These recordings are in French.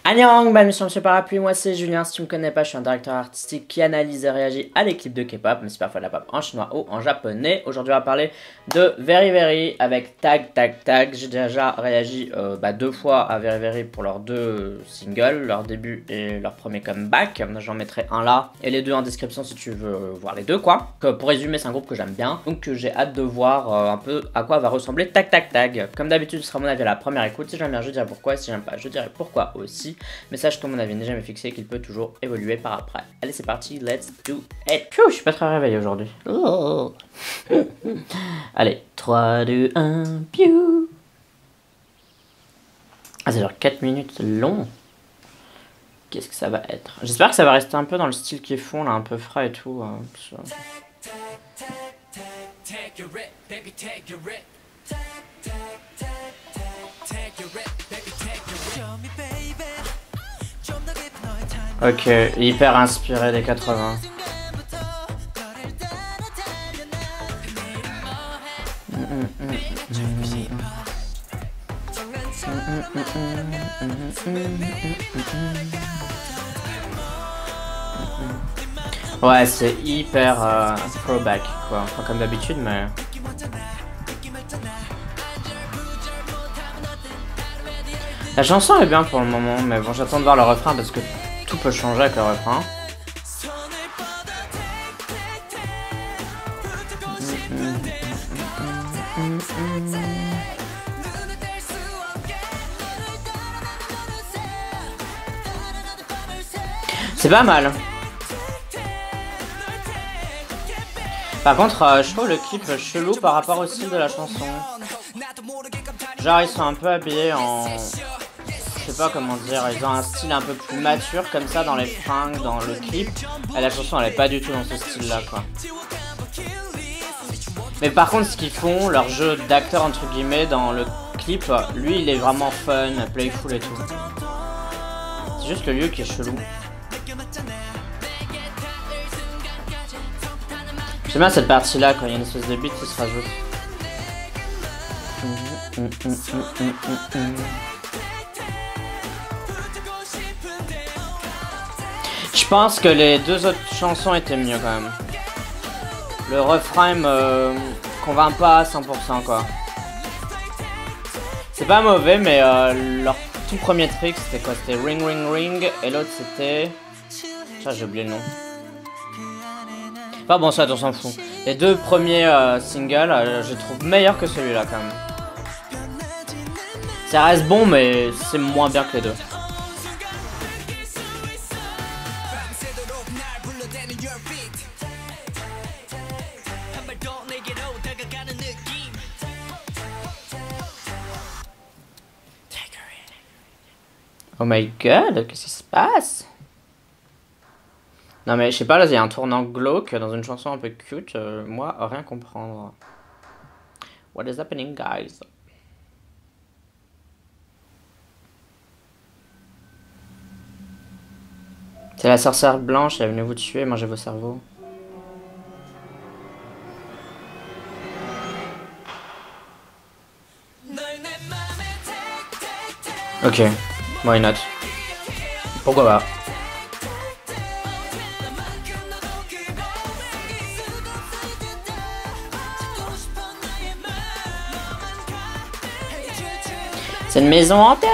Annyeong, bienvenue sur Monsieur Parapluie, moi c'est Julien, si tu me connais pas, je suis un directeur artistique qui analyse et réagit à des clips de K-pop, mais c'est parfois de la pop en chinois ou en japonais. Aujourd'hui on va parler de Very Very avec Tag Tag Tag. J'ai déjà réagi 2 fois à Very Very pour leurs 2 singles, leur début et leur premier comeback. J'en mettrai un là et les 2 en description si tu veux voir les 2 quoi. Pour résumer, c'est un groupe que j'aime bien, donc j'ai hâte de voir un peu à quoi va ressembler Tag Tag Tag. Comme d'habitude ce sera mon avis à la première écoute, si j'aime bien je dirai pourquoi, si j'aime pas je dirai pourquoi aussi. Mais sache que mon avis n'est jamais fixé et qu'il peut toujours évoluer par après. Allez, c'est parti, let's do it. Pfiou, je suis pas très réveillé aujourd'hui. Oh. Allez, 3, 2, 1, piou. Ah, ça dure 4 minutes long. Qu'est-ce que ça va être? J'espère que ça va rester un peu dans le style qu'ils font, là, un peu frais et tout. Ok, hyper inspiré des 80. Ouais, c'est hyper throwback quoi, enfin, comme d'habitude, mais... La chanson est bien pour le moment, mais bon, j'attends de voir le refrain parce que tout peut changer avec le refrain. C'est pas mal. Par contre, je trouve le clip chelou par rapport au style de la chanson. Genre, ils sont un peu habillés en... Je sais pas comment dire, ils ont un style un peu plus mature comme ça dans les fringues, dans le clip. Et la chanson elle est pas du tout dans ce style là quoi. Mais par contre ce qu'ils font, leur jeu d'acteur entre guillemets dans le clip, lui il est vraiment fun, playful et tout. C'est juste le lieu qui est chelou. J'aime bien cette partie là quand il y a une espèce de beat qui se rajoute. Je pense que les 2 autres chansons étaient mieux quand même. Le refrain me convainc pas à 100% quoi. C'est pas mauvais mais leur tout premier trick c'était quoi? C'était Ring Ring Ring et l'autre c'était... J'ai oublié le nom. Enfin bon ça on s'en fout. Les 2 premiers singles je trouve meilleurs que celui-là quand même. Ça reste bon mais c'est moins bien que les 2. Oh my god, qu'est-ce qui se passe? Non mais je sais pas, là il y a un tournant glauque dans une chanson un peu cute, moi rien comprendre. What is happening guys? C'est la sorcière blanche, elle est venue vous tuer, manger vos cerveaux. Ok, why not? Pourquoi pas? C'est une maison hantée!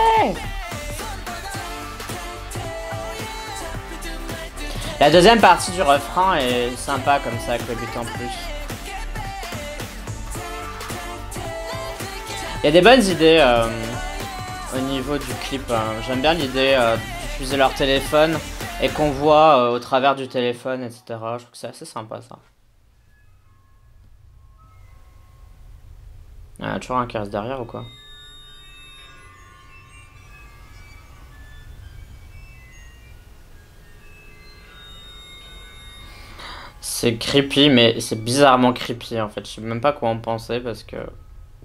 La deuxième partie du refrain est sympa comme ça, avec le but en plus. Il y a des bonnes idées au niveau du clip. J'aime bien l'idée d'utiliser leur téléphone et qu'on voit au travers du téléphone, etc. Je trouve que c'est assez sympa ça. Il y a toujours un qui reste derrière ou quoi? C'est creepy, mais c'est bizarrement creepy en fait. Je sais même pas quoi en penser parce que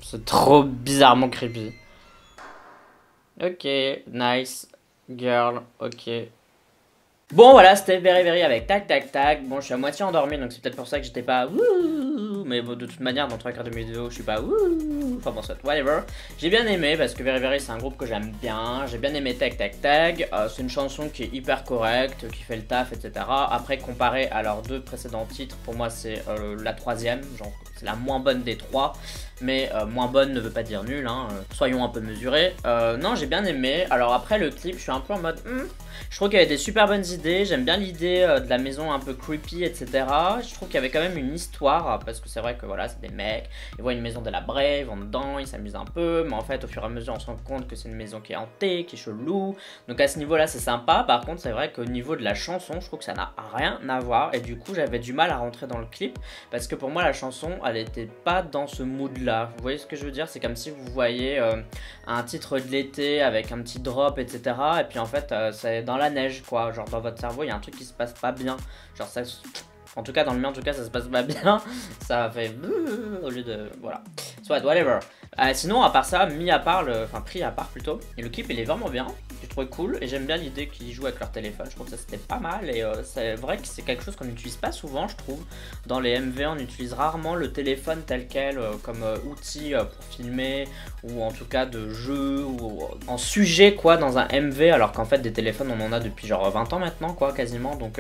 c'est trop bizarrement creepy. Ok, nice girl, ok. Bon voilà, c'était Very Very avec Tag Tag Tag. Bon, je suis à moitié endormi donc c'est peut-être pour ça que j'étais pas mais bon, de toute manière dans 3 quarts de mes vidéos je suis pas wouh, enfin bon soit, whatever. J'ai bien aimé parce que Very Very c'est un groupe que j'aime bien, j'ai bien aimé Tag Tag Tag, c'est une chanson qui est hyper correcte, qui fait le taf, etc. Après comparé à leurs 2 précédents titres, pour moi c'est la 3e, genre c'est la moins bonne des 3. Mais moins bonne ne veut pas dire nul, hein. Soyons un peu mesurés. Non, j'ai bien aimé. Alors après le clip, je suis un peu en mode je trouve qu'il y avait des super bonnes idées. J'aime bien l'idée de la maison un peu creepy, etc. Je trouve qu'il y avait quand même une histoire, parce que c'est vrai que voilà, c'est des mecs, ils voient une maison de la Brave, ils vont dedans, ils s'amusent un peu, mais en fait au fur et à mesure on se rend compte que c'est une maison qui est hantée, qui est chelou. Donc à ce niveau là c'est sympa. Par contre c'est vrai qu'au niveau de la chanson, je trouve que ça n'a rien à voir, et du coup j'avais du mal à rentrer dans le clip, parce que pour moi la chanson elle était pas dans ce mood là. Vous voyez ce que je veux dire? C'est comme si vous voyez un titre de l'été avec un petit drop, etc. Et puis en fait c'est dans la neige quoi, genre dans votre cerveau il y a un truc qui se passe pas bien, genre ça, en tout cas dans le mien en tout cas ça se passe pas bien, ça fait au lieu de voilà, soit whatever. Sinon à part ça, mis à part enfin pris à part plutôt, et le clip il est vraiment bien, j'ai trouvé cool, et j'aime bien l'idée qu'ils jouent avec leur téléphone, je trouve que ça c'était pas mal, et c'est vrai que c'est quelque chose qu'on n'utilise pas souvent je trouve. Dans les MV on utilise rarement le téléphone tel quel comme outil pour filmer, ou en tout cas de jeu, ou en sujet quoi dans un MV, alors qu'en fait des téléphones on en a depuis genre 20 ans maintenant quoi quasiment, donc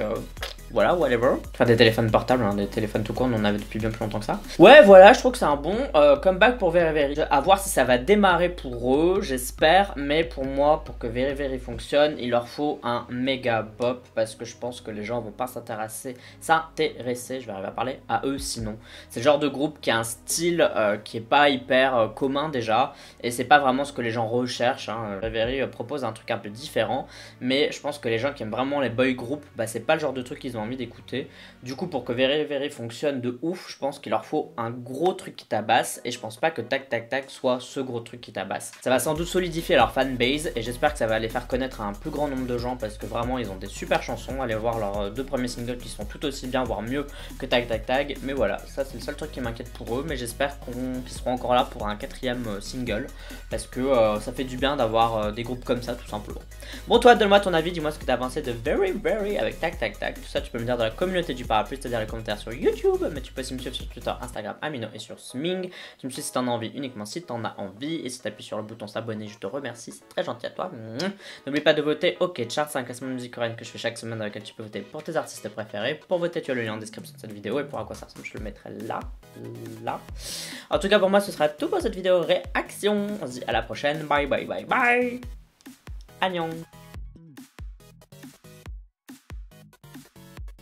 voilà, whatever. Enfin des téléphones portables, hein, des téléphones tout court on en avait depuis bien plus longtemps que ça. Ouais voilà, je trouve que c'est un bon comeback pour Very Very. À voir si ça va démarrer pour eux, j'espère, mais pour moi, pour que Very Very fonctionne, il leur faut un méga pop, parce que je pense que les gens vont pas s'intéresser, je vais arriver à parler, à eux sinon. C'est le genre de groupe qui a un style qui est pas hyper commun déjà, et c'est pas vraiment ce que les gens recherchent, hein. Very Very propose un truc un peu différent, mais je pense que les gens qui aiment vraiment les boy groups, bah c'est pas le genre de truc qu'ils ont envie d'écouter. Du coup, pour que Very Very fonctionne de ouf, je pense qu'il leur faut un gros truc qui tabasse, et je pense pas que Tag Tag Tag soit ce gros truc qui tabasse. Ça va sans doute solidifier leur fanbase, et j'espère que ça va les faire connaître à un plus grand nombre de gens, parce que vraiment ils ont des super chansons. Allez voir leurs 2 premiers singles qui sont tout aussi bien, voire mieux que Tag Tag Tag. Mais voilà, ça c'est le seul truc qui m'inquiète pour eux, mais j'espère qu'ils seront encore là pour un 4e single, parce que ça fait du bien d'avoir des groupes comme ça tout simplement. Bon toi, donne-moi ton avis, dis-moi ce que t'as pensé de Very Very avec Tag Tag Tag. Tout ça tu peux me dire dans la communauté du parapluie, c'est-à-dire les commentaires sur YouTube, mais tu peux aussi me suivre sur Twitter, Instagram, Amino, et sur Sming. Tu me suis si t'en as envie, uniquement si t'en as envie, et si t'appuies sur le bouton s'abonner, je te remercie, c'est très gentil à toi. N'oublie pas de voter OK Chart, c'est un classement de musique coréenne que je fais chaque semaine, dans lequel tu peux voter pour tes artistes préférés. Pour voter, tu as le lien en description de cette vidéo, et pour à quoi ça ressemble, je le mettrai là. En tout cas pour moi ce sera tout pour cette vidéo réaction. On se dit à la prochaine, bye bye bye bye. Annyeong.